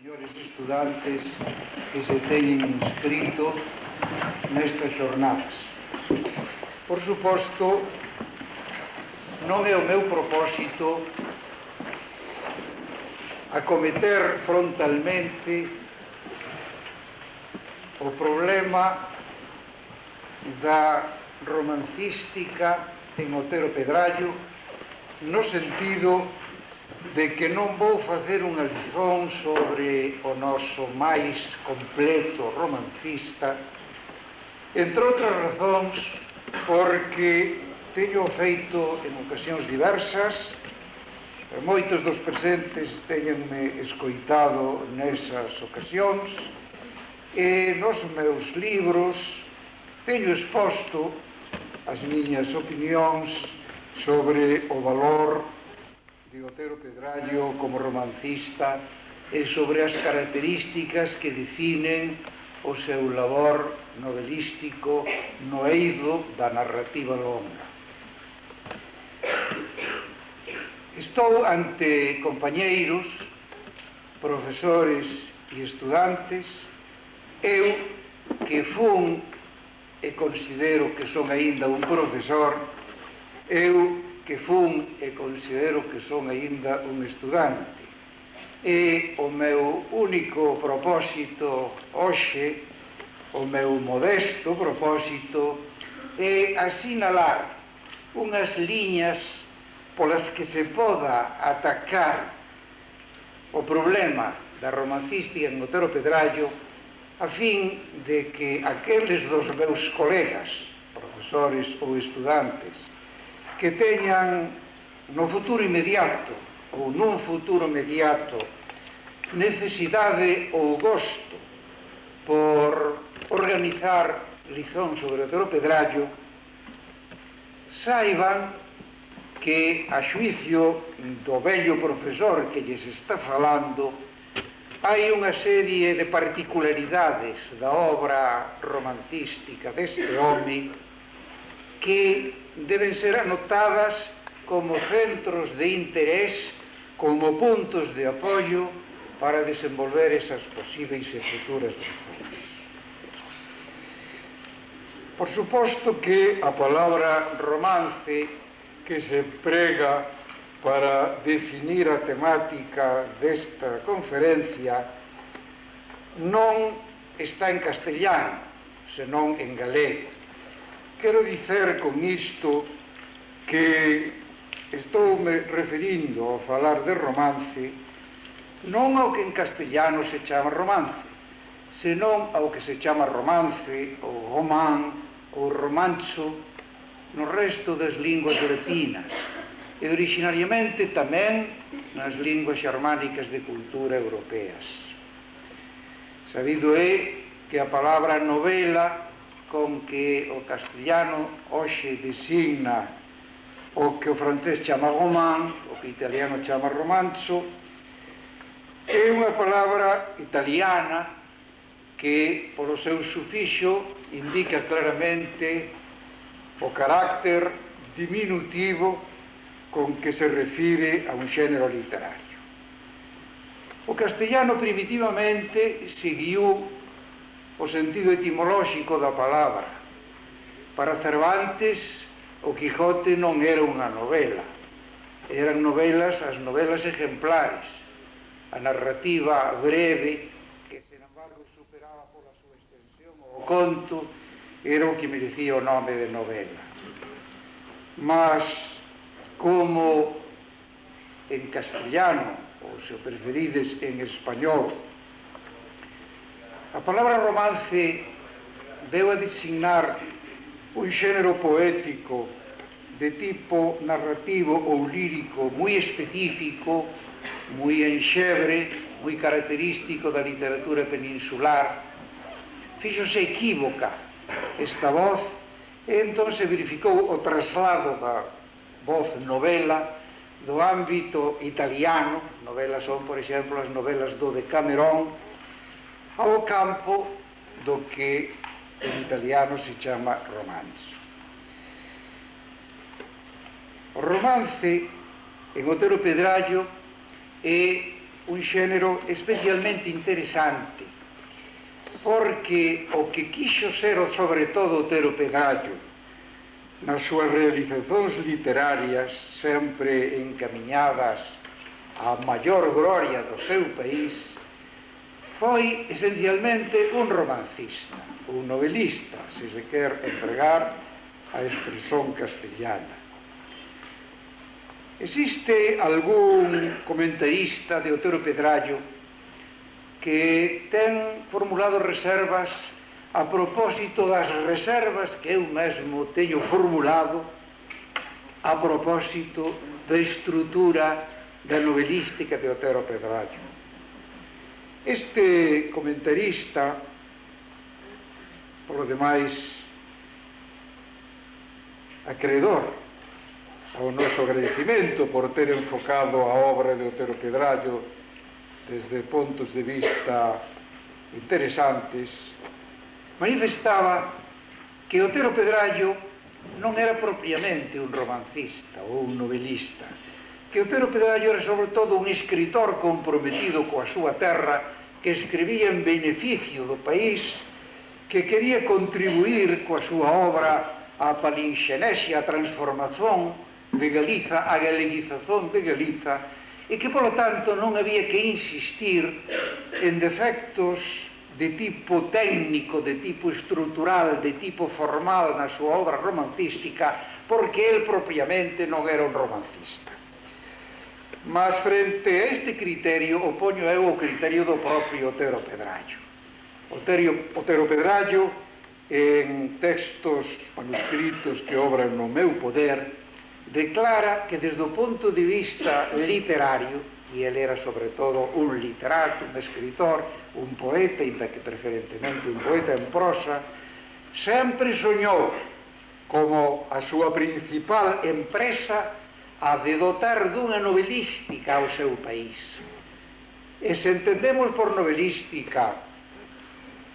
Señores estudantes que se teñen inscrito nestas xornadas. Por suposto, non é o meu propósito acometer frontalmente o problema da romancística en Otero Pedrallo, no sentido de que non vou facer unha lición sobre o noso máis completo romancista, entre outras razóns porque teño feito en ocasións diversas, moitos dos presentes teñenme escoitado nesas ocasións, e nos meus libros teño exposto as miñas opinións sobre o valor de Otero Pedrallo como romancista e sobre as características que definen o seu labor novelístico no eido da narrativa longa. Estou ante compañeiros, profesores e estudantes, eu que fun e considero que son aínda un profesor, eu que fun e considero que son aínda un estudante. E o meu único propósito hoxe, o meu modesto propósito, é asinalar unhas liñas polas que se poda atacar o problema da romancística en Otero Pedrallo, a fin de que aqueles dos meus colegas, profesores ou estudantes, que teñan no futuro inmediato ou nun futuro inmediato necesidade ou gosto por organizar lizóns sobre Otero Pedrallo, saiban que a xuicio do vello profesor que lles está falando hai unha serie de particularidades da obra romancística deste home que deben ser anotadas como centros de interés, como puntos de apoio para desenvolver esas posíveis e futuras lizóns. Por suposto que a palabra romance que se emprega para definir a temática desta conferencia non está en castellano, senón en galego. Quero dicer con isto que estoume referindo ao falar de romance non ao que en castellano se chama romance, senón ao que se chama romance, ou román, ou romanzo, no resto das linguas latinas, e originariamente tamén nas linguas xermánicas de cultura europeas. Sabido é que a palabra novela, con que o castellano hoxe designa o que o francés chama román, o que o italiano chama romanzo, é unha palabra italiana que, polo seu sufixo, indica claramente o carácter diminutivo con que se refire a un xénero literario. O castellano primitivamente seguiu o sentido etimolóxico da palabra. Para Cervantes, o Quijote non era unha novela, eran novelas, as novelas exemplares, a narrativa breve, que, sen embargo, superaba pola súa extensión o conto, era o que merecía o nome de novela. Mas, como en castellano, ou se o preferides en español, a palabra romance veu a designar un xénero poético de tipo narrativo ou lírico moi específico, moi enxebre, moi característico da literatura peninsular. Fíxose equívoca esta voz e entón se verificou o traslado da voz novela do ámbito italiano, novelas son, por exemplo, as novelas do Decameron, ao campo do que en italiano se chama romanzo. O romance en Otero Pedrallo é un xénero especialmente interesante, porque o que quixo ser, sobre todo, Otero Pedrallo, nas súas realizacións literarias, sempre encamiñadas á maior gloria do seu país, foi esencialmente un romancista, un novelista, se se quer empregar a expresión castellana. Existe algún comentarista de Otero Pedrallo que ten formulado reservas a propósito das reservas que eu mesmo teño formulado a propósito da estrutura da novelística de Otero Pedrallo. Este comentarista, por lo demais, acreedor ao noso agradecimento por ter enfocado a obra de Otero Pedrallo desde puntos de vista interesantes, manifestaba que Otero Pedrallo non era propiamente un romancista ou un novelista, que Otero Pedrallo era sobre todo un escritor comprometido coa súa terra, que escribía en beneficio do país, que quería contribuir coa súa obra á palinxenesia, a transformación de Galiza, a galeguización de Galiza, e que, polo tanto, non había que insistir en defectos de tipo técnico, de tipo estrutural, de tipo formal na súa obra romancística, porque el propiamente non era un romancista. Mas frente a este criterio opoño eu o criterio do propio Otero Pedrallo. Otero Pedrallo, en textos manuscritos que obran no meu poder, declara que desde o punto de vista literario, e ele era sobre todo un literato, un escritor, un poeta, ainda que preferentemente un poeta en prosa, sempre soñou como a súa principal empresa a de dotar dunha novelística ao seu país. E se entendemos por novelística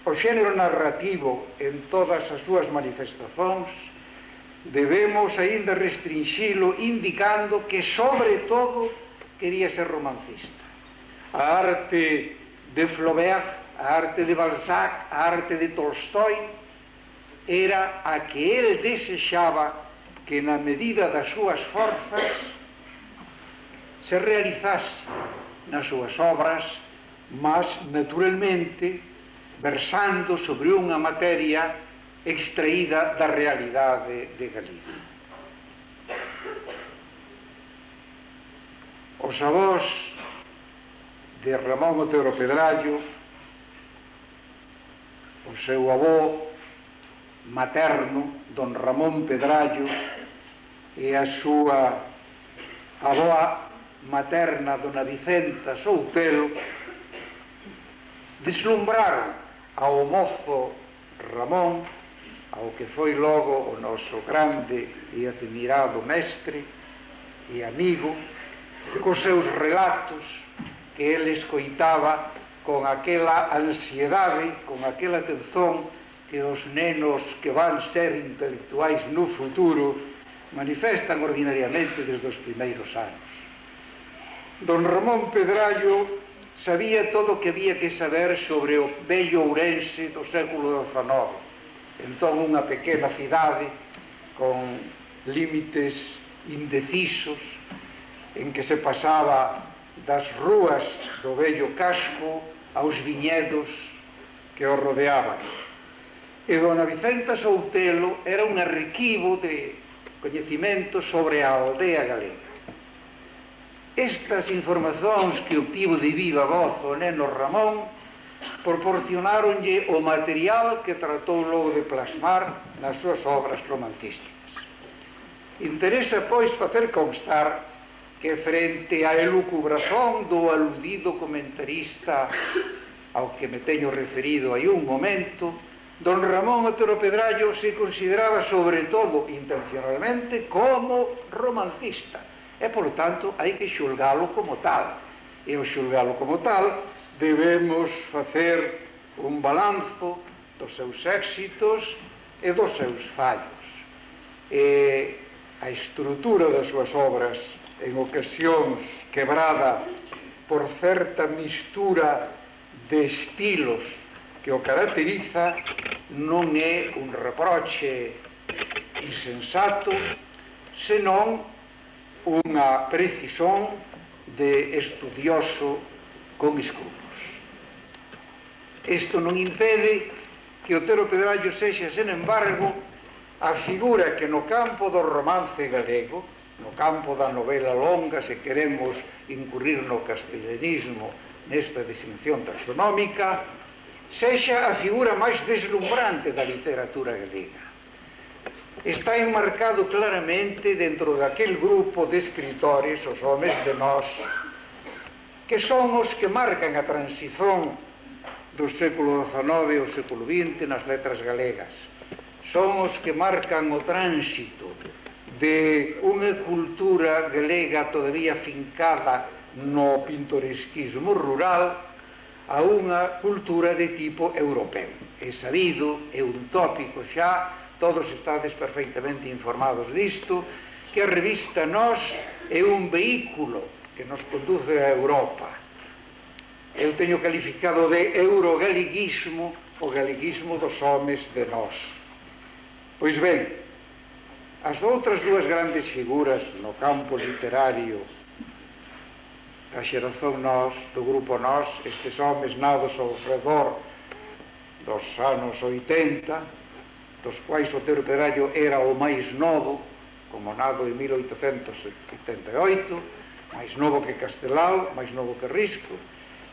o xénero narrativo en todas as súas manifestacións, debemos aínda restrinxilo indicando que, sobre todo, quería ser romancista. A arte de Flaubert, a arte de Balzac, a arte de Tolstói era a que ele desexaba que, na medida das súas forzas, se realizase nas súas obras, mas, naturalmente, versando sobre unha materia extraída da realidade de Galiza. Os avós de Ramón Otero Pedrallo, o seu avó materno, don Ramón Pedrallo, e a súa avoa materna, dona Vicenta Soutelo, deslumbraron ao mozo Ramón, ao que foi logo o noso grande e admirado mestre e amigo, cos seus relatos que ele escoitaba con aquela ansiedade, con aquela atención que os nenos que van ser intelectuais no futuro manifestan ordinariamente desde os primeiros anos. Don Ramón Pedrallo sabía todo o que había que saber sobre o vello Ourense do século XIX. Entón, unha pequena cidade con límites indecisos, en que se pasaba das rúas do vello casco aos viñedos que o rodeaban. E dona Vicenta Soutelo era un arquivo de coñecimento sobre a aldea galega. Estas informacións que obtivo de viva voz o neno Ramón proporcionáronlle o material que tratou logo de plasmar nas súas obras romancísticas. Interesa, pois, facer constar que frente á elucubrazón do aludido comentarista ao que me teño referido hai un momento, don Ramón Otero Pedrallo se consideraba sobre todo, intencionalmente, como romancista, e, polo tanto, hai que xulgalo como tal. E ao xulgalo como tal, debemos facer un balanzo dos seus éxitos e dos seus fallos. E a estrutura das súas obras, en ocasións quebrada por certa mistura de estilos que o caracteriza, non é un reproche insensato, senón unha precisión de estudioso con escrúpulos. Isto non impede que Otero Pedrallo sexa, sen embargo, a figura que no campo do romance galego, no campo da novela longa, se queremos incurrir no castellanismo nesta distinción taxonómica, sexa a figura máis deslumbrante da literatura galega. Está enmarcado claramente dentro daquel grupo de escritores, os homes de nós, que son os que marcan a transición do século XIX ao século XX nas letras galegas. Son os que marcan o tránsito de unha cultura galega todavía fincada no pintoresquismo rural a unha cultura de tipo europeo. É sabido, é un tópico xa, todos estades perfectamente informados disto, que a revista Nós é un vehículo que nos conduce a Europa. Eu teño calificado de eurogaleguismo o galeguismo dos homes de nós. Pois ben, as outras dúas grandes figuras no campo literario da xeración Nós, do grupo Nós, estes homes nados ao redor dos anos 80, dos quais Otero Pedrallo era o máis novo, como nado en 1888, máis novo que Castelao, máis novo que Risco.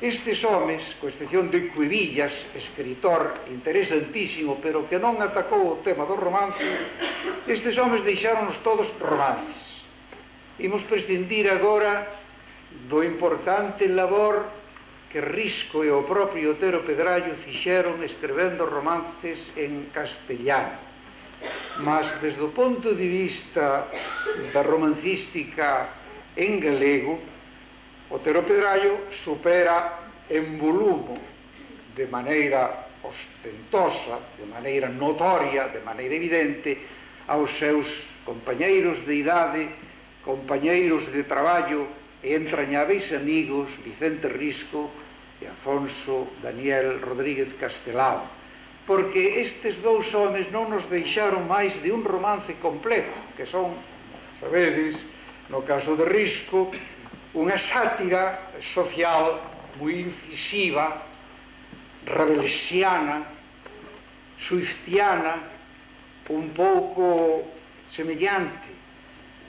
Estes homes, co excepción de Cuevillas, escritor interesantísimo, pero que non atacou o tema do romance, estes homes deixáronos todos romances. Imos prescindir agora do importante labor que Risco e o propio Otero Pedrallo fixeron escrevendo romances en castellano. Mas, desde o punto de vista da romancística en galego, Otero Pedrallo supera en volumo, de maneira ostentosa, de maneira notoria, de maneira evidente, aos seus compañeiros de idade, compañeiros de traballo e entrañáveis amigos Vicente Risco e Afonso Daniel Rodríguez Castelao, porque estes dous homes non nos deixaron máis de un romance completo, que son, sabedes, no caso de Risco, unha sátira social moi incisiva, rabelesiana, swiftiana, un pouco semellante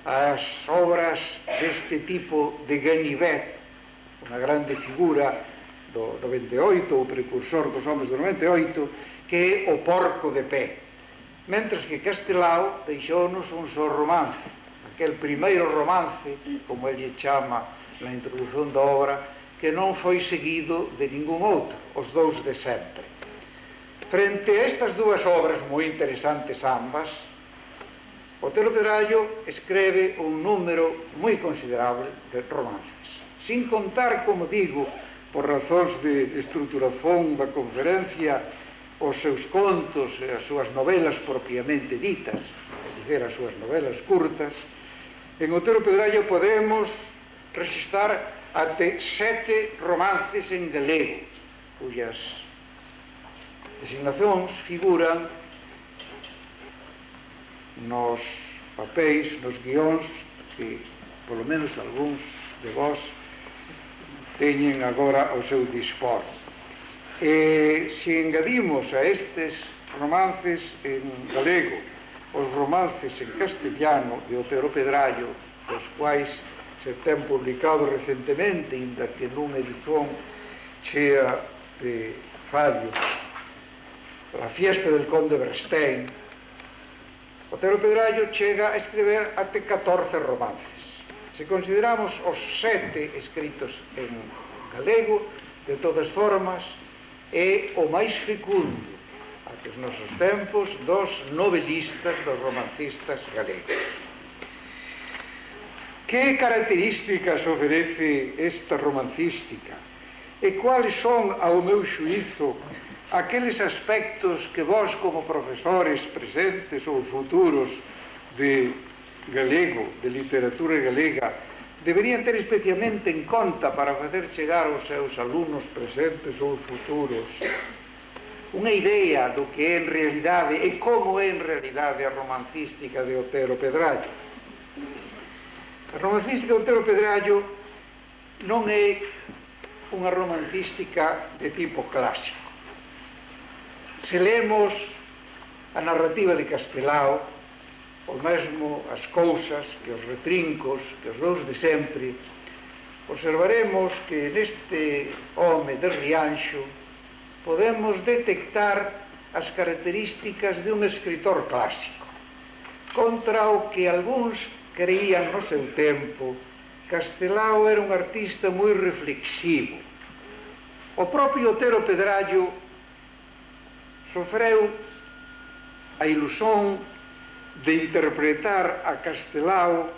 ás obras deste tipo de Ganivet, unha grande figura do 98, o precursor dos homes do 98, que é o porco de pé. Mentres que Castelao deixounos un só romance, aquel primeiro romance, como ele chama na introdución da obra, que non foi seguido de ningún outro, os dous de sempre. Frente a estas dúas obras moi interesantes ambas, Otero Pedrallo escreve un número moi considerable de romances, sin contar, como digo, por razóns de estruturación da conferencia, os seus contos e as súas novelas propiamente ditas, é dizer, as súas novelas curtas. En Otero Pedrallo podemos registrar até 7 romances en galego, cuyas designacións figuran nos papéis, nos guións que, polo menos, algúns de vós teñen agora ao seu dispor. E se engadimos a estes romances en galego os romances en castellano de Otero Pedrallo, dos quais se ten publicado recentemente, inda que nunha edición chea de fallo, La fiesta del conde Brestein, Otero Pedrallo chega a escrever até 14 romances. Se consideramos os 7 escritos en galego, de todas formas, é o máis fecundo até os nosos tempos dos novelistas, dos romancistas galegos. Que características ofrece esta romancística? E cuáles son, ao meu xuízo, aqueles aspectos que vós, como profesores presentes ou futuros de galego, de literatura galega, deberían ter especialmente en conta para facer chegar aos seus alumnos presentes ou futuros unha idea do que é en realidade e como é en realidade a romancística de Otero Pedrallo. A romancística de Otero Pedrallo non é unha romancística de tipo clásico. Se lemos a narrativa de Castelao, o mesmo as cousas que os retrincos, que os dous de sempre, observaremos que neste home de Rianxo podemos detectar as características de un escritor clásico, contra o que algúns creían no seu tempo. Castelao era un artista moi reflexivo. O propio Otero Pedrallo sofreu a ilusión de interpretar a Castelao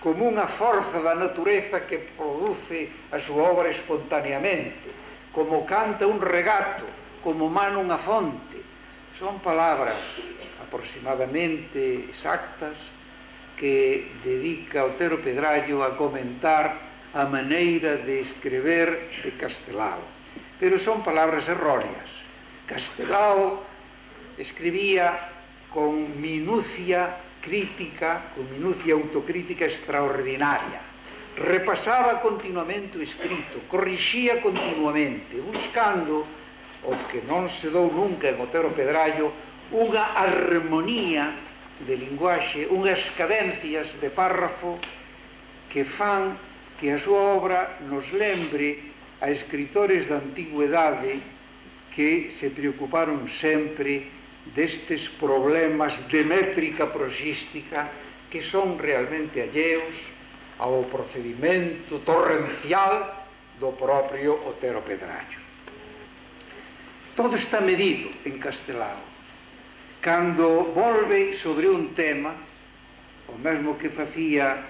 como unha forza da natureza que produce a súa obra espontaneamente, como canta un regato, como mana unha fonte. Son palabras aproximadamente exactas que dedica Otero Pedrallo a comentar a maneira de escrever de Castelao. Pero son palabras erróneas. Castelao escribía con minucia crítica, con minucia autocrítica extraordinaria. Repasaba continuamente o escrito, corrixía continuamente, buscando o que non se dou nunca en Otero Pedrallo, unha armonía de linguaxe, unhas cadencias de párrafo que fan que a súa obra nos lembre a escritores da antigüedade que se preocuparon sempre destes problemas de métrica prosística que son realmente alleos ao procedimento torrencial do propio Otero Pedrallo. Todo está medido en Castelao. Cando volve sobre un tema, o mesmo que facía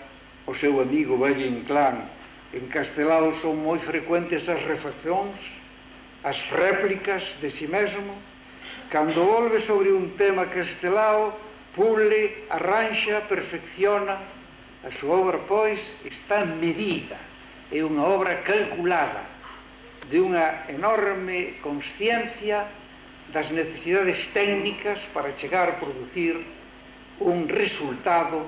o seu amigo Valle Inclán, en Castelao son moi frecuentes as refaccións, as réplicas de si mesmo. Cando volve sobre un tema Castelao, pule, arranxa, perfecciona. A súa obra, pois, está medida, é unha obra calculada, de unha enorme consciencia das necesidades técnicas para chegar a producir un resultado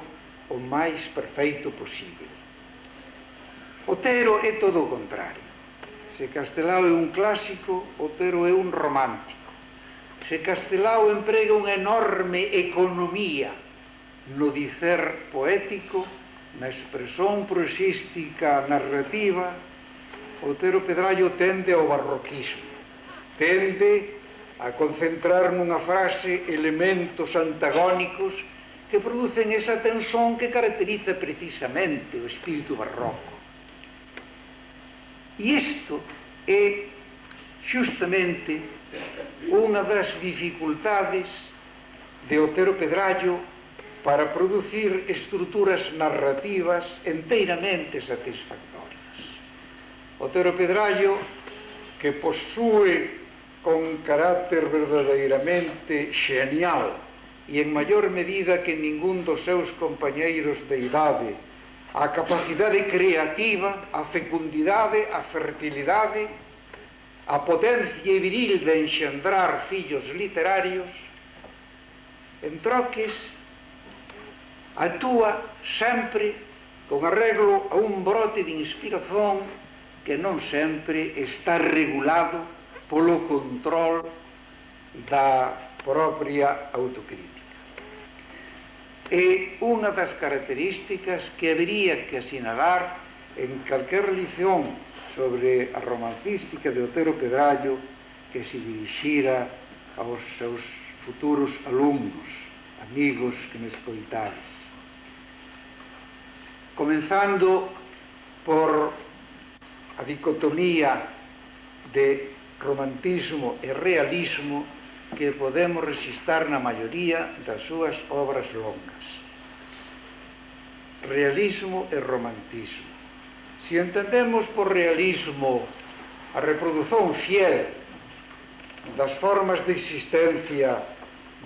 o máis perfeito posible. Otero é todo o contrario. Se Castelao é un clásico, Otero é un romántico. Se Castelao emprega unha enorme economía no dicer poético, na expresión prosística narrativa, Otero Pedrallo tende ao barroquismo, tende a concentrar nunha frase elementos antagónicos que producen esa tensión que caracteriza precisamente o espírito barroco. E isto é xustamente unha das dificultades de Otero Pedrallo para producir estruturas narrativas enteiramente satisfactorias. Otero Pedrallo, que posúe con carácter verdadeiramente xenial e en maior medida que ningún dos seus compañeiros de idade, a capacidade creativa, a fecundidade, a fertilidade, a potencia viril de enxendrar fillos literarios, en troques actúa sempre con arreglo a un brote de inspiración que non sempre está regulado polo control da propia autocrítica. É unha das características que habería que asinalar en calquer lición sobre a romancística de Otero Pedrallo que se dirixira aos seus futuros alumnos, amigos que me escoitades. Comenzando por a dicotomía de romantismo e realismo que podemos resistar na maioría das súas obras longas. Realismo e romantismo. Se entendemos por realismo a reprodución fiel das formas de existencia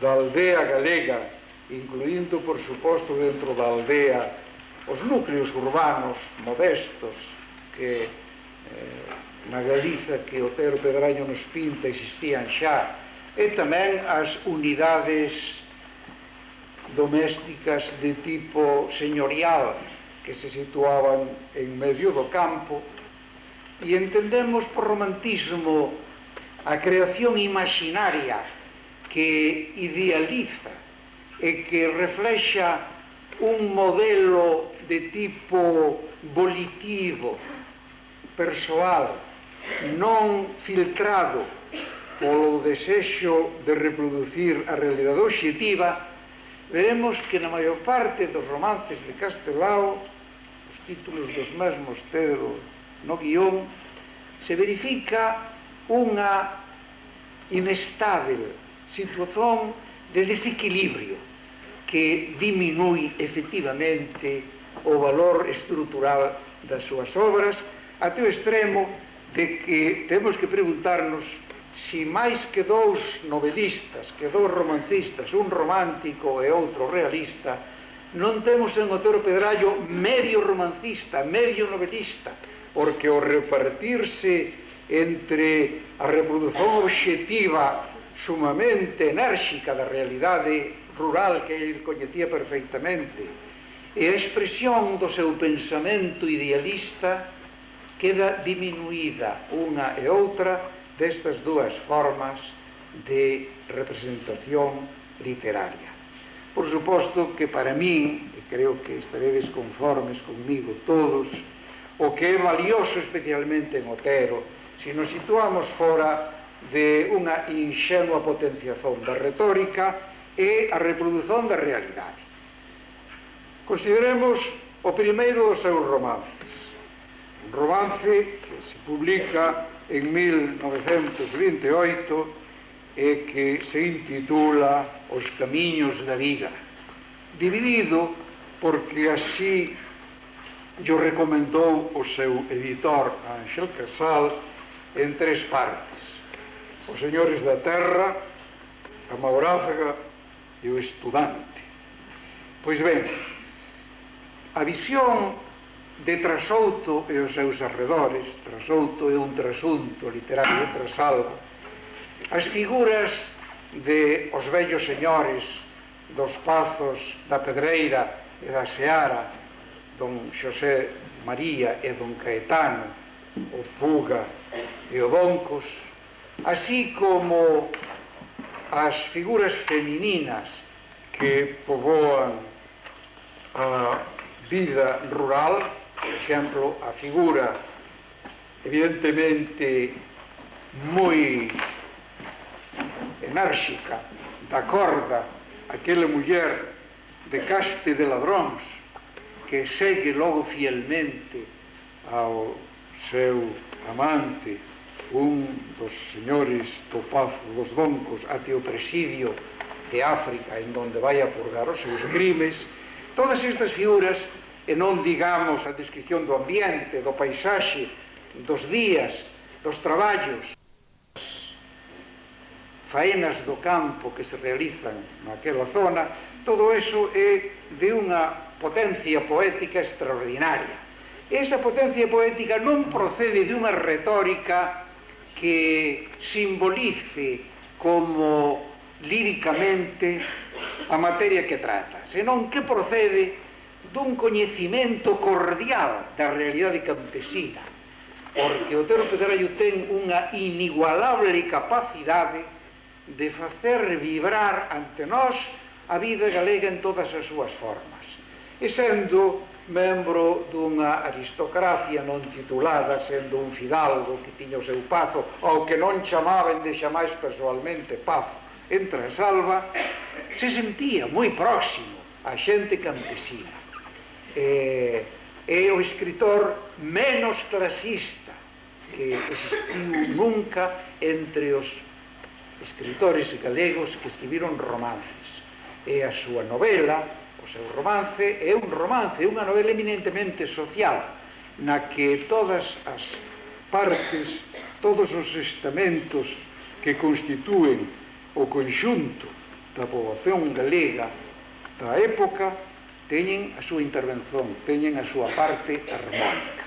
da aldea galega, incluindo, por suposto, dentro da aldea os núcleos urbanos modestos que na Galiza que Otero Pedraño nos pinta existían xa, e tamén as unidades domésticas de tipo señorial que se situaban en medio do campo, e entendemos por romantismo a creación imaginaria que idealiza e que reflexa un modelo de tipo volitivo, persoal, non filtrado polo desexo de reproducir a realidade obxectiva. Veremos que na maior parte dos romances de Castelao, os títulos dos mesmos tedo no guión, se verifica unha inestável situación de desequilibrio que diminui efectivamente o valor estrutural das súas obras, até o extremo de que temos que preguntarnos si máis que dous novelistas, que dous romancistas, un romántico e outro realista, non temos en Otero Pedrallo medio romancista, medio novelista, porque o repartirse entre a reprodución obxectiva sumamente enérxica da realidade rural que ele coñecía perfectamente e a expresión do seu pensamento idealista queda diminuída unha e outra destas dúas formas de representación literaria. Por suposto que para min, e creo que estaredes conformes comigo todos, o que é valioso especialmente en Otero, se nos situamos fora de unha inxenua potenciación da retórica, é a reprodución da realidade. Consideremos o primeiro dos seus romances, un romance que se publica en 1928 e que se intitula Os camiños da vida, dividido porque así yo recomendou o seu editor Ángel Casal en tres partes: Os señores da terra, a Maurázga e o estudante. Pois ben, a visión de Trasouto e os seus arredores, Trasouto é un trasunto literario de Trasalba, as figuras de os vellos señores dos Pazos da Pedreira e da Seara, don Xosé María e don Caetano, o Puga e o Doncos, así como as figuras femininas que poboan a vida rural, por exemplo, a figura evidentemente moi enérxica da Corda, aquela muller de caste de ladróns que segue logo fielmente ao seu amante, un dos señores do Pazo dos Doncos, até o presidio de África, en donde vai a purgar os seus crimes. Todas estas figuras, e non digamos a descripción do ambiente, do paisaxe, dos días, dos traballos, das faenas do campo que se realizan naquela zona, todo eso é de unha potencia poética extraordinaria. Esa potencia poética non procede de unha retórica que simbolice como líricamente a materia que trata, senón que procede dun coñecimento cordial da realidade campesina, porque Otero Pedrallo ten unha inigualable capacidade de facer vibrar ante nós a vida galega en todas as súas formas. E sendo membro dunha aristocracia non titulada, sendo un fidalgo que tiña o seu pazo, ao que non chamaban de xamais persoalmente pazo en Trasalba, se sentía moi próximo a xente campesina. É o escritor menos clasista que existiu nunca entre os escritores galegos que escribiron romances. E a súa novela, o seu romance, é un romance, unha novela eminentemente social, na que todas as partes, todos os estamentos que constitúen o conxunto da poboación galega da época teñen a súa intervención, teñen a súa parte harmónica.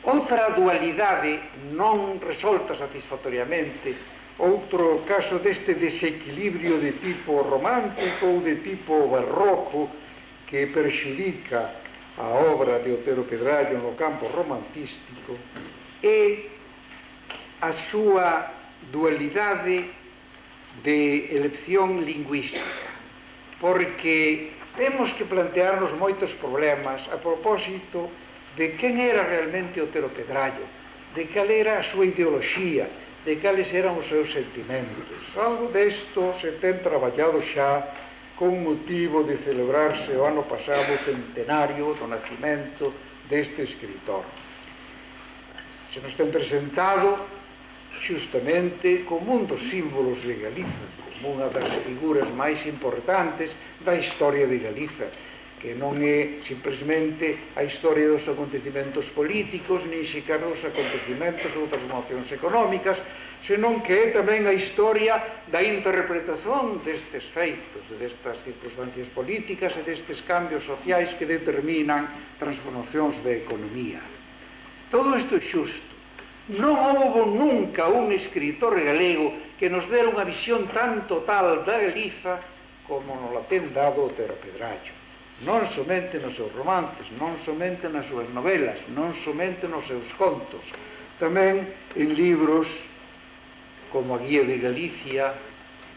Outra dualidade non resolta satisfactoriamente, outro caso deste desequilibrio de tipo romántico ou de tipo barroco que perxudica a obra de Otero Pedrallo no campo romancístico é a súa dualidade de elección lingüística, porque temos que plantearnos moitos problemas a propósito de quen era realmente Otero Pedrallo, de cal era a súa ideoloxía, de cales eran os seus sentimentos. Algo desto se ten traballado xa con motivo de celebrarse o ano pasado o centenario do nacimento deste escritor. Se nos ten presentado xustamente como un dos símbolos de Galiza, como unha das figuras máis importantes da historia de Galiza, que non é simplesmente a historia dos acontecimentos políticos, nin sequer dos acontecimentos ou das mocións económicas, senón que é tamén a historia da interpretación destes feitos, destas circunstancias políticas e destes cambios sociais que determinan transformacións da economía. Todo isto é xusto. Non houbo nunca un escritor galego que nos dera unha visión tan total da Galiza como nos la ten dado Otero Pedrallo. Non somente nos seus romances, non somente nas súas novelas, non somente nos seus contos, tamén en libros como a Guía de Galicia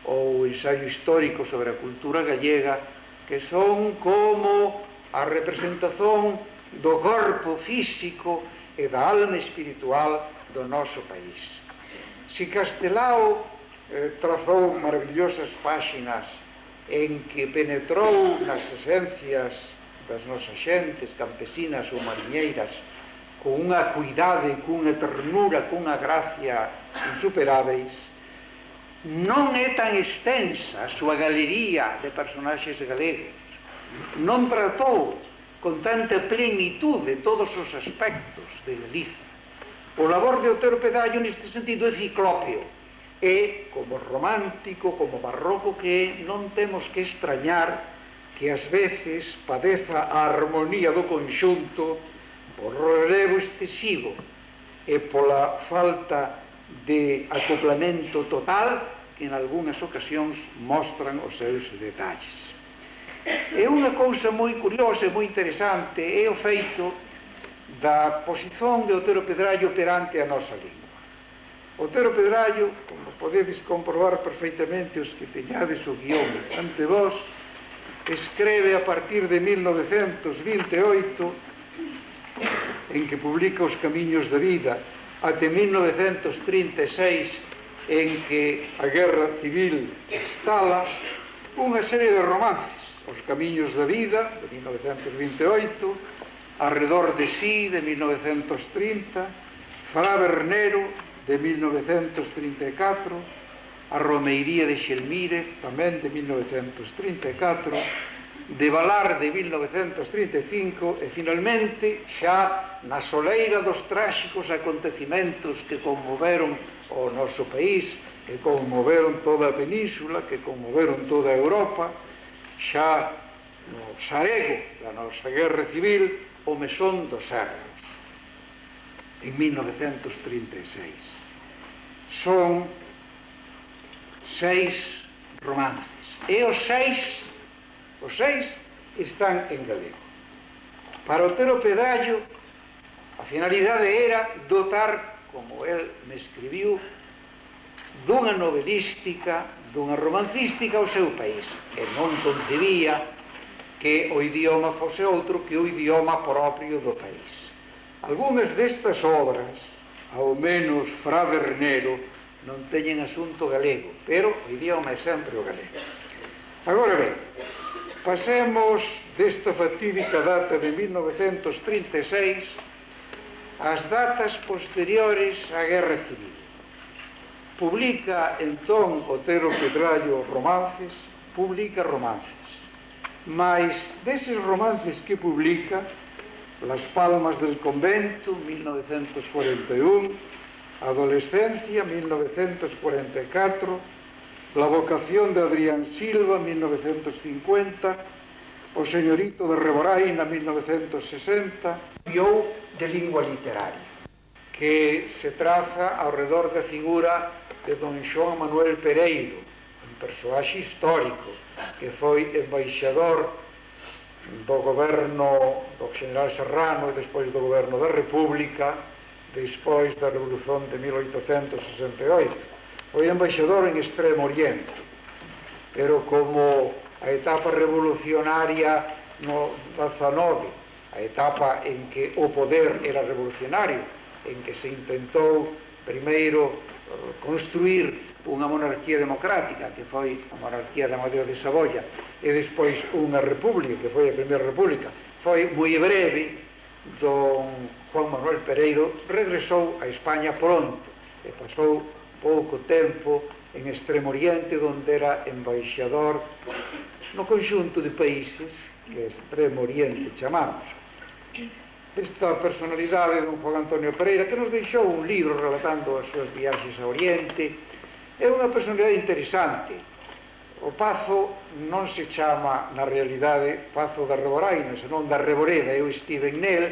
ou o ensaio histórico sobre a cultura gallega, que son como a representación do corpo físico e da alma espiritual do noso país. Si Castelao trazou maravillosas páxinas en que penetrou nas esencias das nosas xentes campesinas ou mariñeiras con unha cuidade, cunha ternura, cunha gracia insuperáveis, non é tan extensa a súa galería de personaxes galegos, non tratou con tanta plenitude todos os aspectos de Galiza. O labor de Otero Pedrallo neste sentido é ciclópeo, e como romántico, como barroco que é, non temos que extrañar que ás veces padeza a armonía do conxunto por relevo excesivo e pola falta de acoplamento total que en algunhas ocasións mostran os seus detalles. É unha cousa moi curiosa e moi interesante é o feito da posición de Otero Pedrallo perante a nosa lingua. Otero Pedrallo, como podedes comprobar perfeitamente os que teñades o guión ante vós, escreve a partir de 1928, en que publica Os Camiños da Vida, até 1936, en que a Guerra Civil estala, unha serie de romances. Os Camiños da Vida, de 1928, Arredor de sí, de 1930, Fra Bernero, de 1934, A Romeiría de Xelmírez, tamén de 1934, De Valar, de 1935, e finalmente, xa na soleira dos tráxicos acontecimentos que conmoveron o noso país, que conmoveron toda a península, que conmoveron toda a Europa, xa no sarego da nosa guerra civil, O Mesón dos Servos, en 1936. Son 6 romances. E os seis están en galego. Para Otero Pedrallo, a finalidade era dotar, como el me escribiu, dunha novelística, dunha romancística ao seu país. E non concebía que o idioma fose outro que o idioma propio do país. Algúnas destas obras, ao menos Fra Bernero, non teñen asunto galego, pero o idioma é sempre o galego. Agora ben, pasemos desta fatídica data de 1936 ás datas posteriores á Guerra Civil. Publica entón Otero Pedrallo romances, mas deses romances que publica, Las Palmas del Convento, 1941, Adolescencia, 1944, La vocación de Adrián Silva, 1950, O señorito de Reboraina, 1960, Viou de lingua literaria, que se traza ao redor da figura de don Xoán Manuel Pereiro, un persoaxe histórico que foi embaixador do goberno do general Serrano e despois do goberno da República, despois da Revolución de 1868. Foi embaixador en Extremo Oriente, pero como a etapa revolucionaria no 19, a etapa en que o poder era revolucionario, en que se intentou primeiro construir unha monarquía democrática, que foi a monarquía de Amadeo de Saboya, e despois unha república, que foi a primeira república, foi moi breve. Don Juan Manuel Pereiro regresou a España pronto e pasou pouco tempo en Extremo Oriente, onde era embaixador no conxunto de países que Extremo Oriente chamamos. Esta personalidade de don Juan Antonio Pereira, que nos deixou un libro relatando as súas viaxes a Oriente, é unha personalidade interesante. O Pazo non se chama na realidade Pazo da Reboraina, senón da Reboreda. Eu estive nel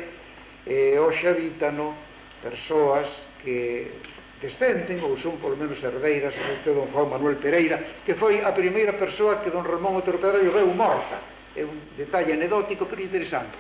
e hoxe habítano persoas que descenden ou son polo menos herdeiras deste don Juan Manuel Pereira, que foi a primeira persoa que don Ramón Otero Pedrallo veu morta. É un detalle anedótico pero interesante.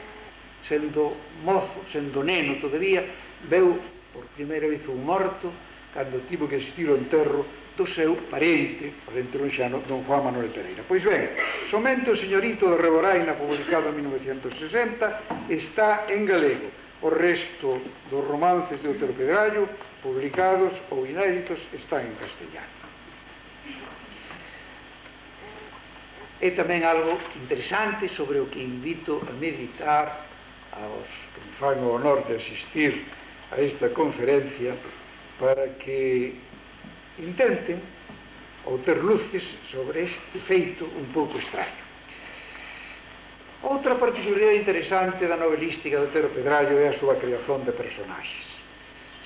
Sendo mozo, sendo neno todavía, veu por primeira vez un morto cando tivo que asistir ao enterro do seu parente lonxano, don Juan Manuel Pereira. Pois ben, somente O señorito de Reboraina, publicado en 1960, está en galego. O resto dos romances de Otero Pedrallo, publicados ou inéditos, están en castellano. É tamén algo interesante sobre o que invito a meditar aos que me fan o honor de asistir a esta conferencia, para que intenten ou ter luces sobre este feito un pouco extraño. Outra particularidade interesante da novelística de Otero Pedrallo é a súa creación de personaxes.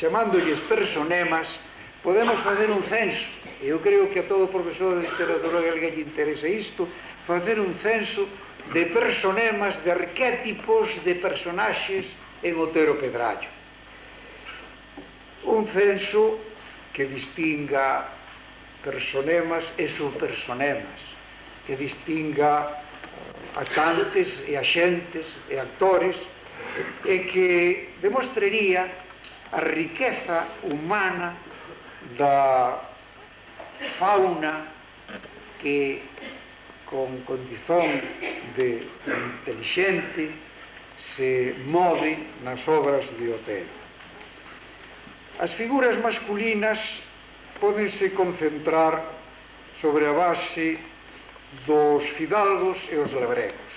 Chamándolles personemas, podemos facer un censo. Eu creo que a todo profesor de literatura galega lle interesa isto, facer un censo de personemas, de arquétipos de personaxes en Otero Pedrallo. Un censo que distinga personemas e subpersonemas, que distinga actantes e axentes e actores, e que demostraría a riqueza humana da fauna que con condición de intelixente se move nas obras de Otero. As figuras masculinas pódense concentrar sobre a base dos fidalgos e os labregos.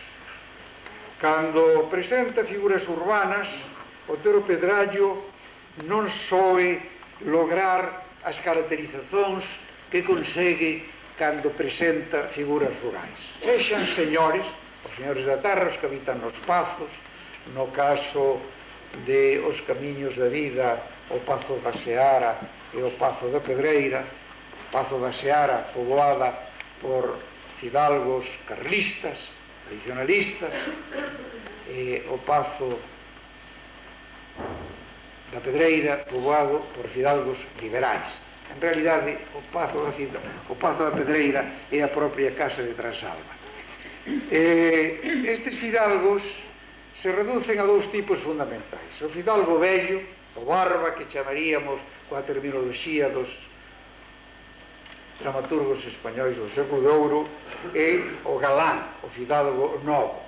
Cando presenta figuras urbanas, Otero Pedrallo non soe lograr as caracterizacións que consegue cando presenta figuras rurais. Sexan señores, os señores da terra, os que habitan nos pazos, no caso de Os camiños da vida, o Pazo da Seara e o Pazo da Pedreira. Pazo da Seara poboada por fidalgos carlistas, tradicionalistas, e o Pazo da Pedreira poboado por fidalgos liberais. En realidade, o Pazo da Pedreira é a propia casa de Transalva. Estes fidalgos se reducen a dous tipos fundamentais: o fidalgo vello, o barba, que chamaríamos coa terminoloxía dos dramaturgos españois do século de ouro, e o galán, o fidalgo novo.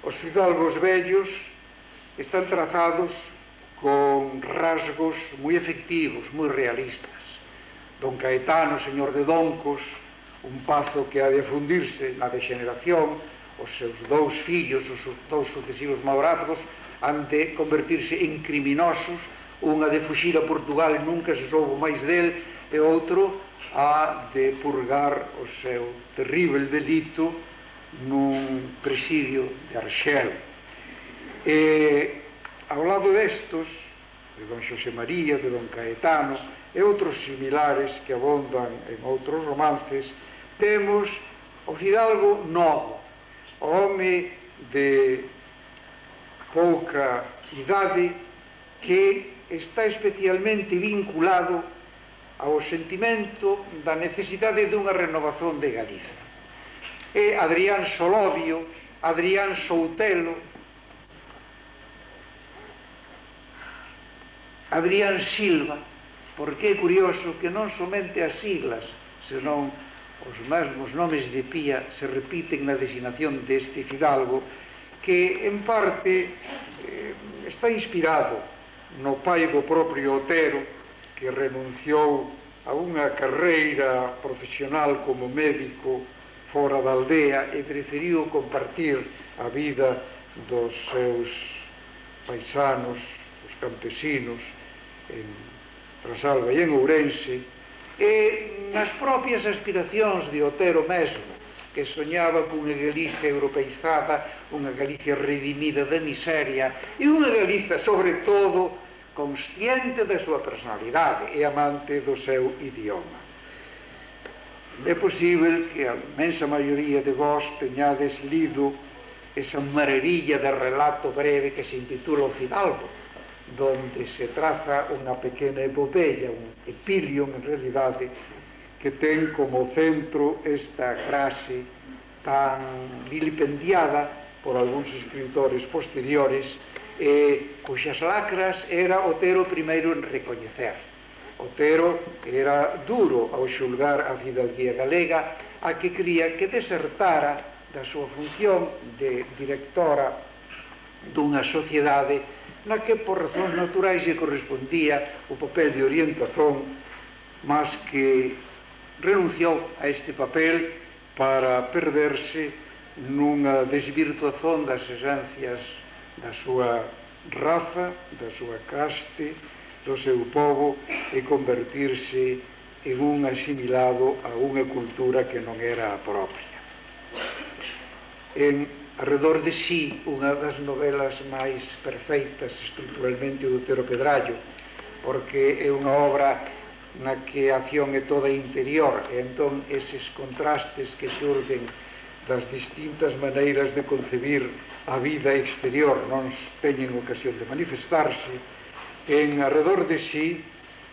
Os fidalgos vellos están trazados con rasgos moi efectivos, moi realistas. Don Caetano, señor de Doncos, un pazo que ha de fundirse na degeneración. Os seus dous fillos, os dous sucesivos maorazgos, han de convertirse en criminosos. Un ha de fuxir a Portugal e nunca se soubo máis del, e outro ha de purgar o seu terrible delito nun presidio de Arxel. Ao lado destos de don Xosé María, de don Caetano e outros similares que abondan en outros romances, temos o fidalgo novo, o home de pouca idade que está especialmente vinculado ao sentimento da necesidade dunha renovación de Galiza. É Adrián Solovio, Adrián Soutelo, Adrián Silva, porque é curioso que non somente as siglas, senón os mesmos nomes de pía se repiten na designación deste fidalgo, que en parte está inspirado no pai do propio Otero, que renunciou a unha carreira profesional como médico fora da aldea e preferiu compartir a vida dos seus paisanos, os campesinos, en Trasalba e en Ourense, e nas propias aspiracións de Otero mesmo, que soñaba cunha Galicia europeizada, unha Galicia redimida da miseria e unha Galiza, sobre todo, consciente da súa personalidade e amante do seu idioma. É posible que a inmensa maioría de vós teñades lido esa maravilla de relato breve que se intitula O Fidalgo, donde se traza unha pequena epopeya, un epílion en realidade, que ten como centro esta frase tan vilipendiada por algúns escritores posteriores, cuxas lacras era Otero primeiro en recoñecer. Otero era duro ao xulgar a fidalguía galega, a que cría que desertara da súa función de directora dunha sociedade na que por razóns naturais lle correspondía o papel de orientación, mas que renunciou a este papel para perderse nunha desvirtuación das esencias da súa raza, da súa caste, do seu povo e convertirse en un asimilado a unha cultura que non era a propia. En Arredor de si, unha das novelas máis perfeitas estruturalmente do Otero Pedrallo, porque é unha obra na que a acción é toda interior e entón eses contrastes que xurden das distintas maneiras de concebir a vida exterior non teñen ocasión de manifestarse. En Arredor de si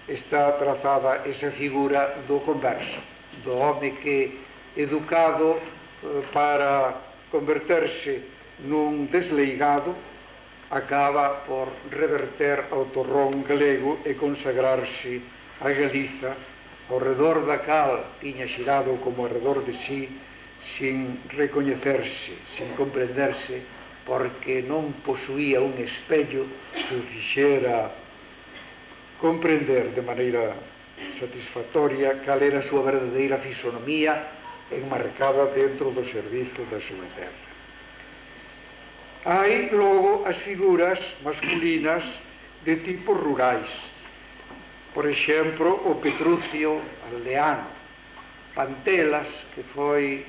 está trazada esa figura do converso, do home que, educado para converterse nun desleigado, acaba por reverter ao torrón galego e consagrarse a Galiza, ao redor da cal tiña xirado como arredor de si, sin recoñecerse, sin comprenderse, porque non posuía un espello que o fixera comprender de maneira satisfactoria cal era a súa verdadeira fisonomía enmarcada dentro do servizo da súa terra. Hai, logo, as figuras masculinas de tipos rurais. Por exemplo, o Petrucio aldeano, Pantelas, que foi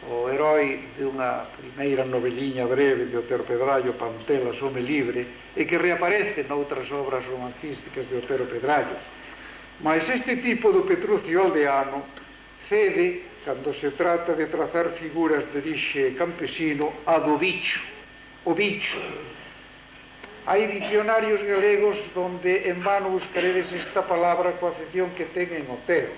o heroi dunha primeira noveliña breve de Otero Pedrallo, Pantelas, home libre, e que reaparece noutras obras romancísticas de Otero Pedrallo. Mas este tipo do Petrucio aldeano cede, cando se trata de trazar figuras de orixe campesino, a do bicho, o bicho. Hai dicionarios galegos donde en vano buscaredes esta palabra coa acepción que ten en Otero.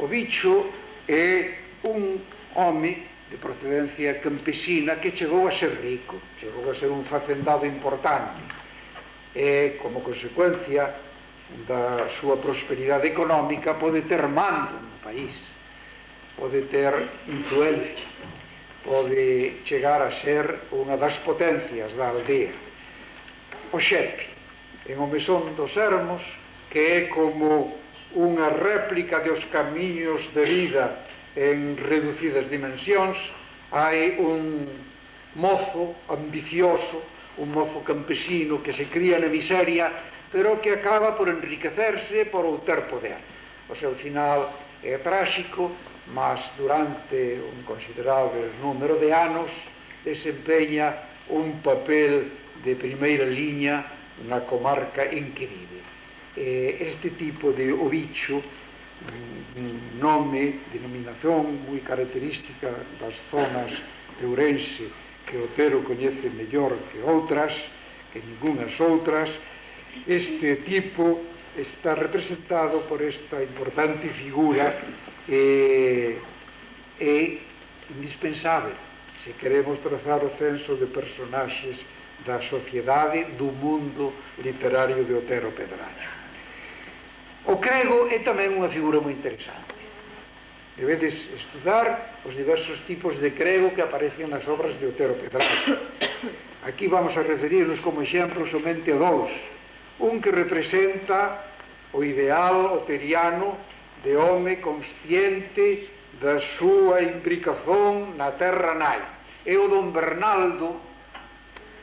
O bicho é un home de procedencia campesina que chegou a ser rico, chegou a ser un facendado importante, e como consecuencia da súa prosperidade económica pode ter mando no país, pode ter influencia, pode chegar a ser unha das potencias da aldea. O xepe, en o mesón dos Ermos, que é como unha réplica dos camiños de vida en reducidas dimensións, hai un mozo ambicioso, un mozo campesino que se cría na miseria, pero que acaba por enriquecerse por ter poder. O seu final é tráxico, mas durante un considerable número de anos desempeña un papel de primeira liña na comarca en que vive. Este tipo de o bicho, nome, denominación moi característica das zonas de Ourense que Otero coñece mellor que outras, que ningunhas outras. Este tipo está representado por esta importante figura e indispensable se queremos trazar o censo de personaxes da sociedade do mundo literario de Otero Pedrallo. O crego é tamén unha figura moi interesante. Debedes estudar os diversos tipos de crego que aparecen nas obras de Otero Pedrallo. Aquí vamos a referirnos como exemplo somente a dous. Un que representa o ideal oteriano de home consciente da súa imbricación na terra nai. É o don Bernaldo,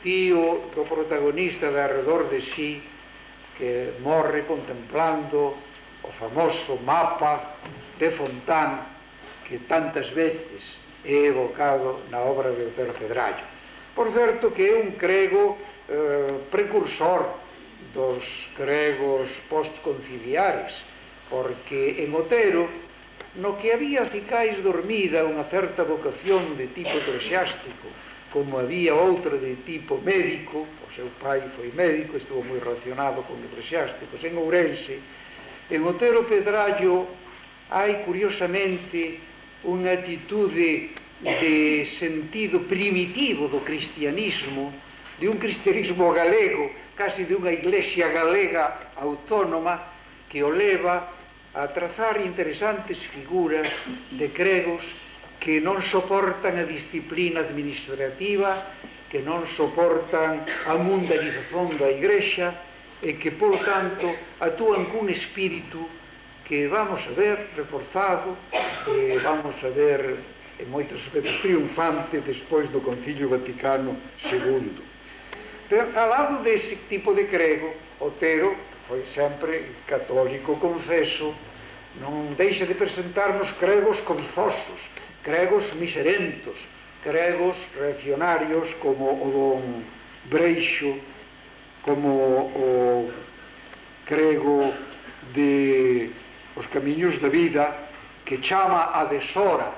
tío do protagonista de Arredor de Si, que morre contemplando o famoso mapa de Fontán que tantas veces é evocado na obra de Otero Pedrallo. Por certo que é un crego precursor dos gregos postconciliares, porque en Otero, no que había cicais dormida unha certa vocación de tipo eclesiástico, como había outra de tipo médico, o seu pai foi médico, estuvo moi relacionado con eclesiásticos en Ourense. En Otero Pedrallo hai, curiosamente, unha atitude de sentido primitivo do cristianismo, de un cristianismo galego, casi de unha iglesia galega autónoma, que o leva a trazar interesantes figuras de cregos que non soportan a disciplina administrativa, que non soportan a mundanización da Igrexa e que, polo tanto, actúan cun espírito que vamos a ver reforzado, vamos a ver en moitos aspectos triunfante despois do Concilio Vaticano II. Pero, ao lado dese tipo de crego, Otero foi sempre católico confeso, non deixa de presentarnos cregos cobizosos, cregos miserentos, cregos reaccionarios como o don Breixo, como o crego de Os Camiños da Vida, que chama a deshora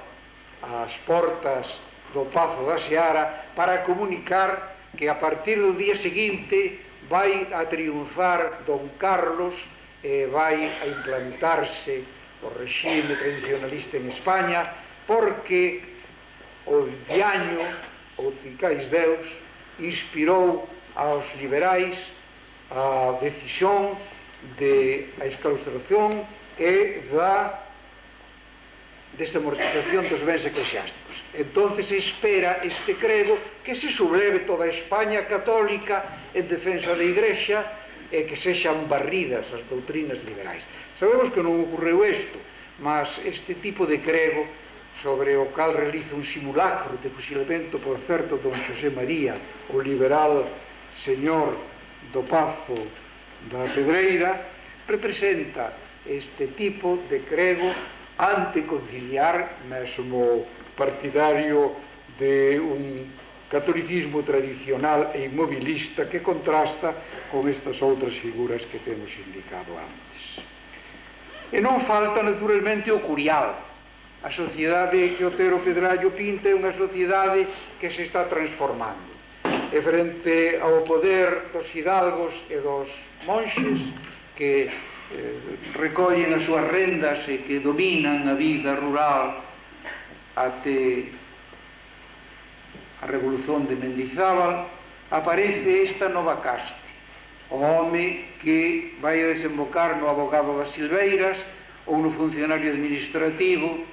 ás portas do Pazo da Seara para comunicar que a partir do día seguinte vai a triunfar don Carlos e vai a implantarse o regime tradicionalista en España, porque o diaño, o cicais Deus, inspirou aos liberais a decisión de a exclaustración e da desamortización dos bens eclesiásticos. Entonces espera este crego que se subleve toda a España católica en defensa da Igrexa e que sexan barridas as doutrinas liberais. Sabemos que non ocorreu isto, mas este tipo de crego, sobre o cal realiza un simulacro de fusilamento, por certo, don Xosé María, o liberal señor do Pazo da Pedreira, representa este tipo de crego anteconciliar, mesmo partidario de un catolicismo tradicional e inmobilista que contrasta con estas outras figuras que temos indicado antes. E non falta, naturalmente, o curial. A sociedade que Otero Pedrallo pinta é unha sociedade que se está transformando. E frente ao poder dos hidalgos e dos monxes que recollen as súas rendas e que dominan a vida rural até a Revolución de Mendizábal, aparece esta nova caste, o home que vai a desembocar no abogado das Silveiras ou no funcionario administrativo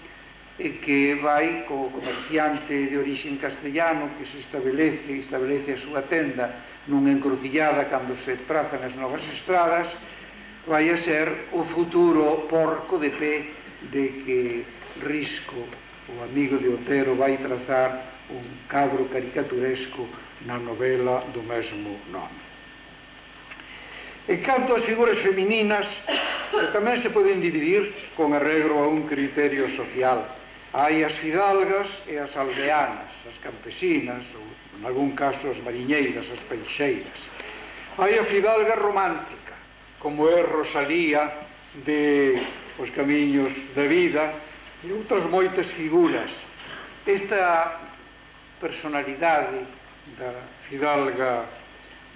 e que vai co comerciante de orixen castellano que se establece a súa tenda nunha encrucillada cando se trazan as novas estradas, vai a ser o futuro porco de pé de que Risco, o amigo de Otero, vai trazar un cadro caricaturesco na novela do mesmo nome. En canto ás figuras femininas, que tamén se poden dividir con arreglo a un criterio social. Hai as fidalgas e as aldeanas, as campesinas, ou, en algún caso, as mariñeiras, as peixeiras. Hai a fidalga romántica, como é Rosalía de Os Camiños da Vida, e outras moitas figuras. Esta personalidade da fidalga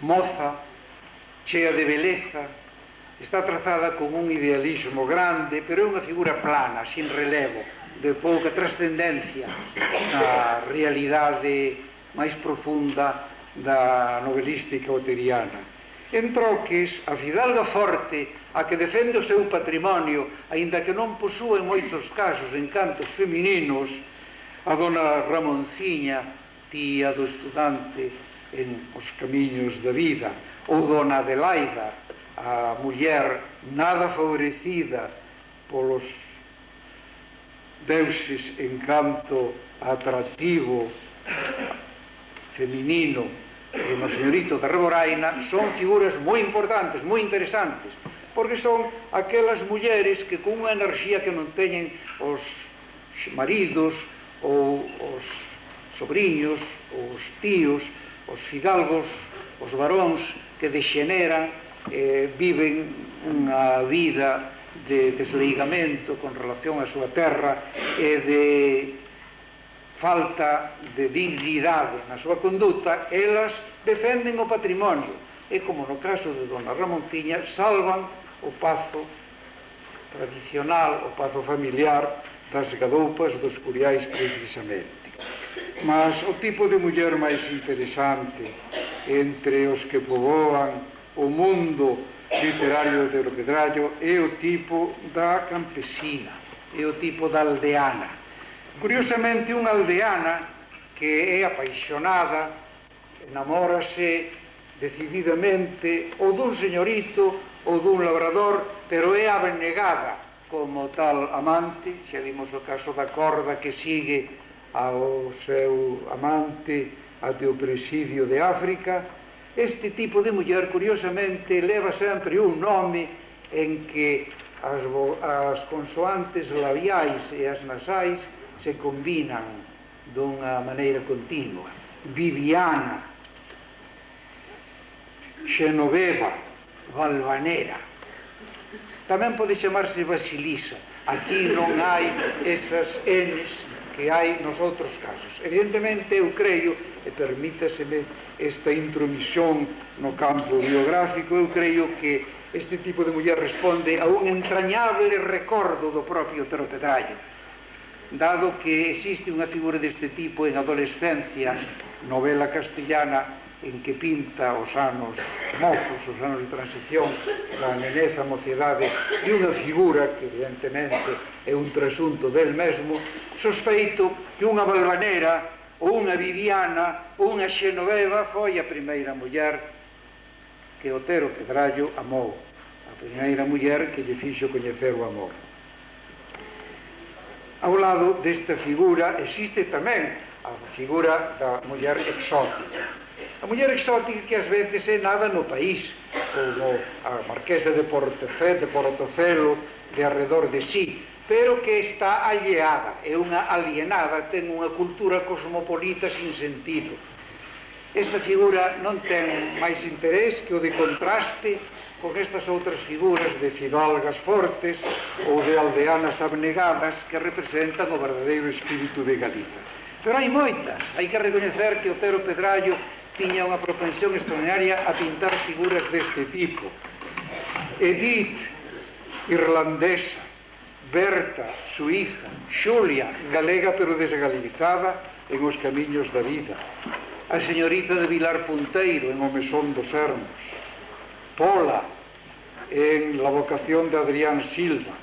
moza, chea de beleza, está trazada con un idealismo grande, pero é unha figura plana, sin relevo, de pouca trascendencia na realidade máis profunda da novelística oteriana. En troques, a fidalga forte, a que defende o seu patrimonio, aínda que non posúe en moitos casos encantos femininos, a dona Ramonciña, tía do estudante en Os Camiños da Vida, ou dona Adelaida, a muller nada favorecida polos deuses en canto atractivo feminino no Señorito da Reboraina, son figuras moi importantes, moi interesantes, porque son aquelas mulleres que con unha enerxía que non teñen os maridos ou os sobrinhos, os tíos, os fidalgos, os varóns que dexeneran, viven unha vida de desleigamento con relación á súa terra e de falta de dignidade na súa conduta. Elas defenden o patrimonio e, como no caso de dona Ramonciña, salvan o pazo tradicional, o pazo familiar das gadoupas dos Curiais precisamente. Mas o tipo de muller máis interesante entre os que poboan o mundo literario de Pedrallo é o tipo da campesina, é o tipo da aldeana. Curiosamente, unha aldeana que é apaixonada, enamórase decididamente ou dun señorito ou dun labrador, pero é abnegada como tal amante. Xa vimos o caso da corda que sigue ao seu amante até o presidio de África. Este tipo de muller, curiosamente, leva sempre un nome en que as consoantes labiais e as nasais se combinan dunha maneira continua. Viviana, Xenoveva, Valvanera. Tamén pode chamarse Basilisa. Aquí non hai esas Ns que hai nos outros casos. Evidentemente, eu creo, e permítaseme esta intromisión no campo biográfico, eu creo que este tipo de muller responde a un entrañable recordo do propio Otero Pedrallo, dado que existe unha figura deste tipo en adolescencia, novela castellana, en que pinta os anos mozos, os anos de transición, a nenez, a mociedade, e unha figura que evidentemente é un trasunto del mesmo. Sospeito que unha Valvanera ou unha Viviana ou unha Xenoveva foi a primeira muller que Otero Pedrallo amou, a primeira muller que lle fixo coñecer o amor. Ao lado desta figura existe tamén a figura da muller exótica. A muller exótica que ás veces é nada no país, como a marquesa de Portocelo, de arredor de sí, pero que está alleada, é unha alienada, ten unha cultura cosmopolita sin sentido. Esta figura non ten máis interés que o de contraste con estas outras figuras de fidalgas fortes ou de aldeanas abnegadas que representan o verdadeiro espírito de Galiza. Pero hai moitas, hai que recoñecer que Otero Pedrallo tiña unha propensión extraordinaria a pintar figuras deste tipo. Edith, irlandesa, Berta, suiza, Xulia, galega pero desgalizada en Os Camiños da Vida, a señorita de Vilar Punteiro en O Mesón dos Hermos, Pola en La vocación de Adrián Silva,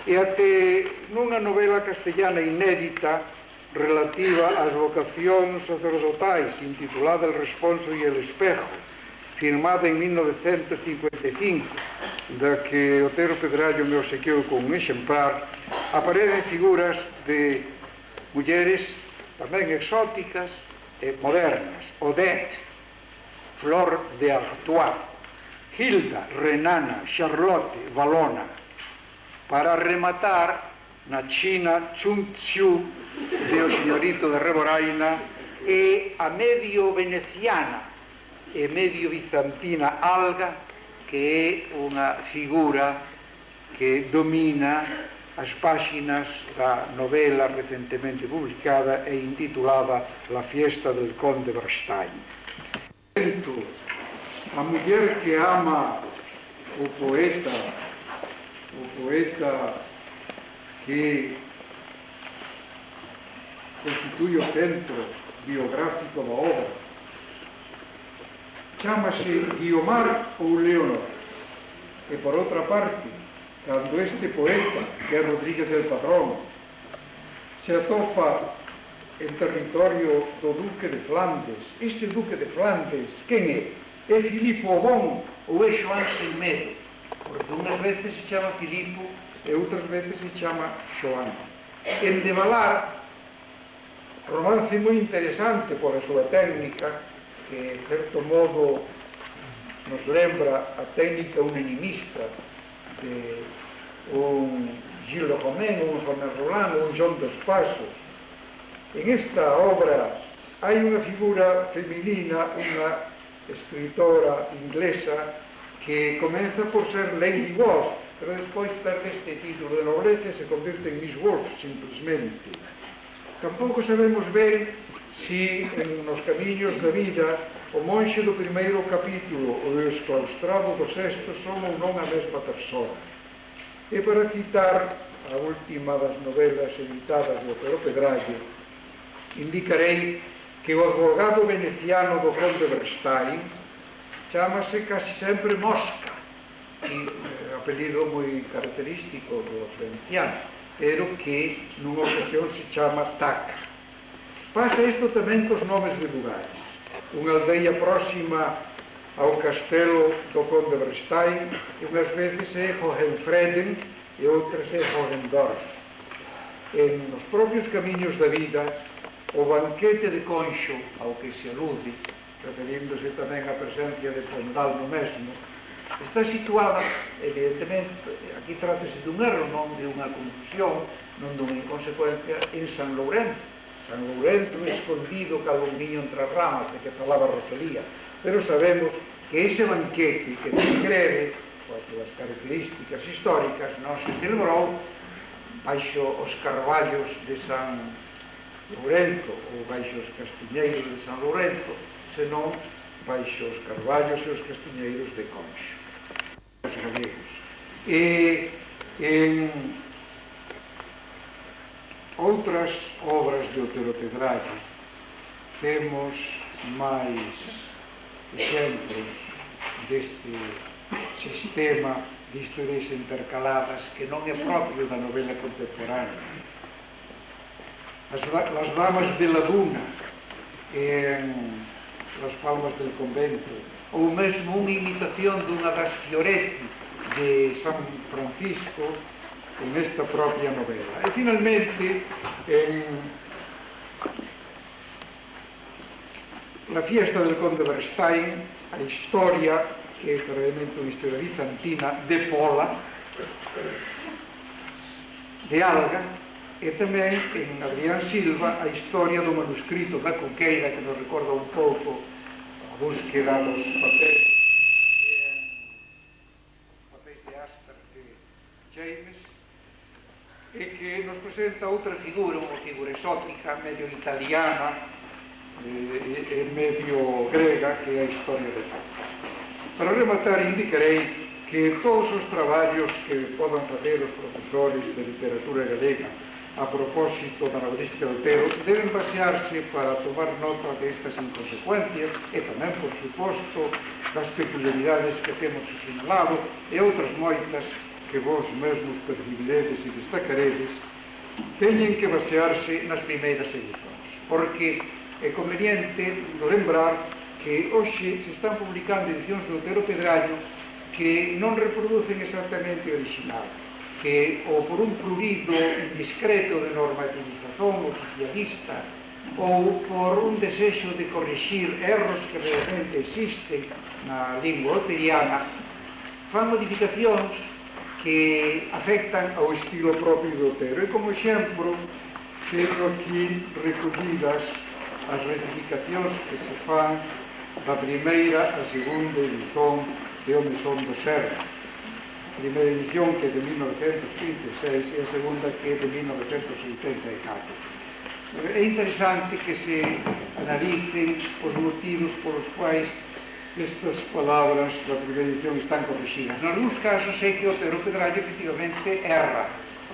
e até nunha novela castellana inédita relativa ás vocacións sacerdotais, intitulada El responso y el espejo, firmada en 1955, da que Otero Pedrallo me obsequiou con un exemplar. Aparecen figuras de mulleres tamén exóticas e modernas. Odette, Flor de Artois, Hilda, Renana, Charlotte, Valona. Para rematar, na China, Chun Tzu, de O Señorito de Reboraina, e a medio veneciana, e medio bizantina Alga, que é unha figura que domina as páxinas da novela recentemente publicada e intitulada La fiesta del conde Verstein. A muller que ama o poeta que constituye o centro biográfico da obra, chámase Guiomar ou Leonor. E por outra parte, cando este poeta, que é Rodríguez del Padrón, se atopa en territorio do Duque de Flandes, este Duque de Flandes, quen é? É Filipo o Bon ou é Xoán sen medo? Porque unhas veces se chama Filipo e outras veces se chama Xoán. En Devalar, romance moi interesante por a súa técnica, que, en certo modo, nos lembra a técnica unanimista de un Gilles de Romain, un René Roland, un John dos Passos. En esta obra hai unha figura feminina, unha escritora inglesa, que comeza por ser Lady Wolf, pero despois perde este título de nobleza e se convirte en Miss Wolf, simplesmente. Tampouco sabemos ben si nos camiños da vida o monxe do primeiro capítulo ou o exclaustrado do sexto son ou non a mesma persona. E para citar a última das novelas editadas do Otero Pedrallo, indicarei que o advogado veneciano do conde Verstein chámase casi sempre Mosca, apelido moi característico dos venecianos, pero que nunha ocasión se chama Taca. Pasa isto tamén cos nomes de lugares. Unha aldeia próxima ao castelo do conde Verstein, e unhas veces é Hohenfreden e outras é Hohendorf. Nos propios camiños da vida, o banquete de Conxo, ao que se alude, referíndose tamén á presencia de Pondal no mesmo, está situada, evidentemente, aquí trátase dun erro, non de unha confusión, non dunha inconsecuencia, en San Lourenzo. San Lourenzo escondido cal un niño entre as ramas, de que falaba Rosalía. Pero sabemos que ese banquete que describe, coas súas características históricas, non se celebrou baixo os carballos de San Lourenzo ou baixo os castiñeiros de San Lourenzo, senón baixo os carballos e os castiñeiros de Conxo, os galegos. E en outras obras de Otero Pedrallo temos máis exemplos deste sistema de historias intercaladas que non é propio da novela contemporánea. Las damas de la Duna en Las Palmas del Convento, ou mesmo unha imitación dunha das Fioretti de San Francisco en esta propia novela. E finalmente, en La fiesta del conde Verstein, a historia, que é verdadeiramente unha historia bizantina, de Pola, de Alga, e tamén en Adrián Silva a historia do manuscrito da Coqueira, que nos recorda un pouco a búsqueda dos papéis de Asper de James, e que nos presenta outra figura, unha figura exótica, medio italiana e medio grega, que é a historia de Pola. Para rematar, indicarei que todos os traballos que podan facer os profesores de literatura galega a propósito da novelística de Otero deben basearse para tomar nota destas inconsecuencias e tamén, por suposto, das peculiaridades que temos asinalado e outras moitas que vos mesmos percibiredes e destacaredes, teñen que basearse nas primeiras edicións, porque é conveniente lembrar que hoxe se están publicando edicións do Otero Pedrallo que non reproducen exactamente o original, que ou por un prurido indiscreto de normativización oficialista ou por un desexo de corrixir erros que realmente existen na lingua oteriana, fan modificacións que afectan ao estilo propio do Otero. E como exemplo, teño aquí recollidas as rectificacións que se fan da primeira a segunda edición de O Mesón dos Sermos. A primeira edición que é de 1936 e a segunda que é de 1984. É interesante que se analicen os motivos polos quais estas palabras da primeira edición están corrixidas. En algúns casos é que Otero Pedrallo efectivamente erra.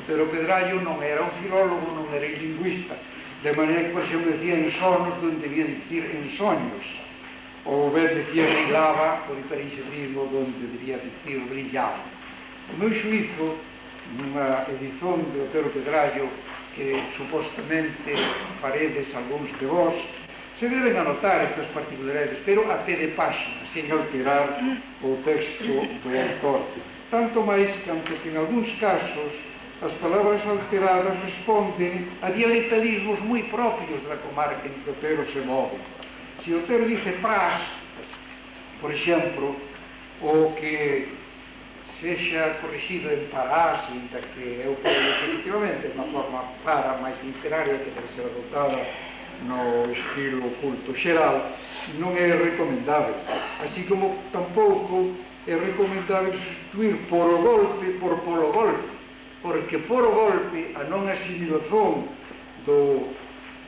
Otero Pedrallo non era un filólogo, non era un lingüista, de maneira que, por exemplo, decía en sonos donde debía dicir en soños, ou ben decía brillaba por hiperexetismo donde debía dicir brillaba. O meu xuizo, nunha edición de Otero Pedrallo que supostamente faredes algúns de vós, se deben anotar estas particularidades, pero a pé de páxina, sen alterar o texto do autor. Tanto máis canto que en algúns casos as palabras alteradas responden a dialectalismos moi propios da comarca en que Otero se move. Se Otero dice pras, por exemplo, o que sexa corrixido en parás, inda que eu creo que efectivamente é unha forma para máis literaria que debe ser adotada no estilo culto xeral, non é recomendável. Así como tampouco é recomendável sustituir por o golpe por polo golpe, porque por o golpe a non asimilación do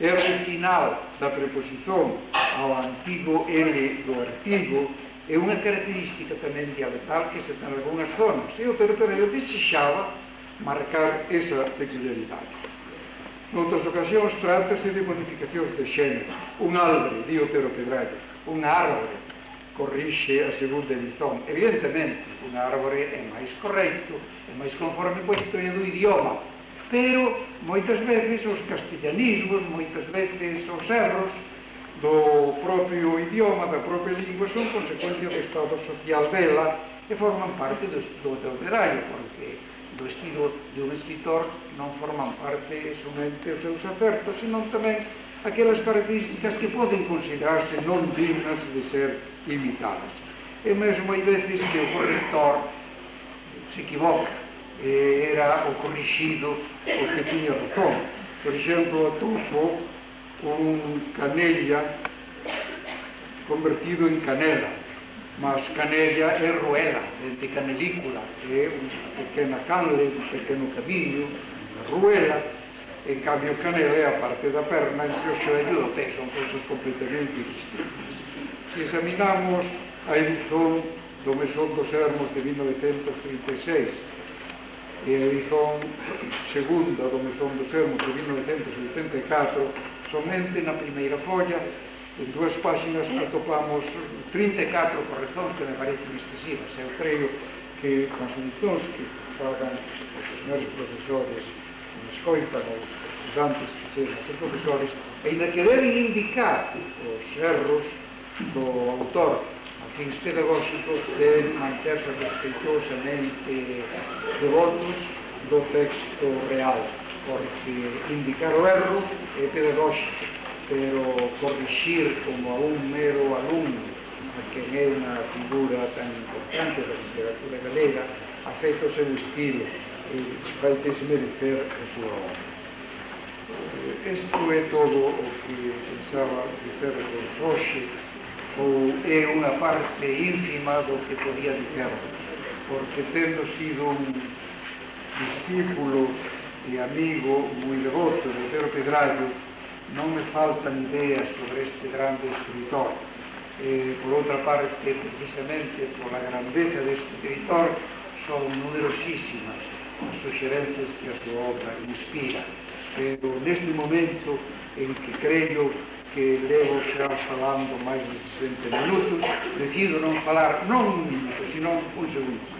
R final da preposición ao antigo L do artigo é unha característica tamén dialectal que se ten en algunhas zonas, e o Otero Pedrallo desexaba marcar esa peculiaridade. Noutras ocasións trátase de modificacións de xénero. Un albre, di Otero Pedrallo, unha árbore, corrixe a segunda edición. Evidentemente, unha árbore é máis correcto, é máis conforme coa historia do idioma, pero moitas veces os castellanismos, moitas veces os erros do propio idioma, da propia lingua, son consecuencia do estado social dela e forman parte do estilo do Otero Pedrallo, porque do estilo de un escritor non forman parte somente os seus acertos, senón tamén aquelas características que poden considerarse non dignas de ser imitadas. E mesmo hai veces que o corrector se equivoca, era o corrixido o que tiña razón. Por exemplo, atopo un canella convertido en canela, mas canella é ruela, de canelícula, é unha pequena canle, un pequeno camiño, unha ruela. En cambio, canela é a parte da perna entre o xoello e o pé, son cousas completamente distintas. Se examinamos a edición do Mesón dos Sermos de 1936 e a edición segunda do Mesón dos Sermos de 1984, somente na primeira folla, en 2 páxinas atopamos 34 correccións que me parecen excesivas. Eu creo que as edicións que fagan os señores profesores que escoitan, os estudantes que chegan a ser profesores, ainda que deben indicar os erros do autor a fins pedagóxicos, deben manterse respeitosamente devotos do texto real, porque indicar o erro é pedagóxico, pero corrixir como a un mero alumno, que é unha figura tan importante da literatura galega, afecta o seu estilo e vai desmerecer a súa obra. Isto é todo o que pensaba dicervos hoxe, ou é unha parte ínfima do que podía dicervos, porque tendo sido un discípulo e amigo moi devoto de Otero Pedrallo, non me faltan ideas sobre este grande escritor. Por outra parte, precisamente pola grandeza deste escritor, son numerosísimas as suxerencias que a súa obra inspira. Pero neste momento en que creo que levo xa falando máis de 60 minutos, decido non falar non un minuto, senón un segundo.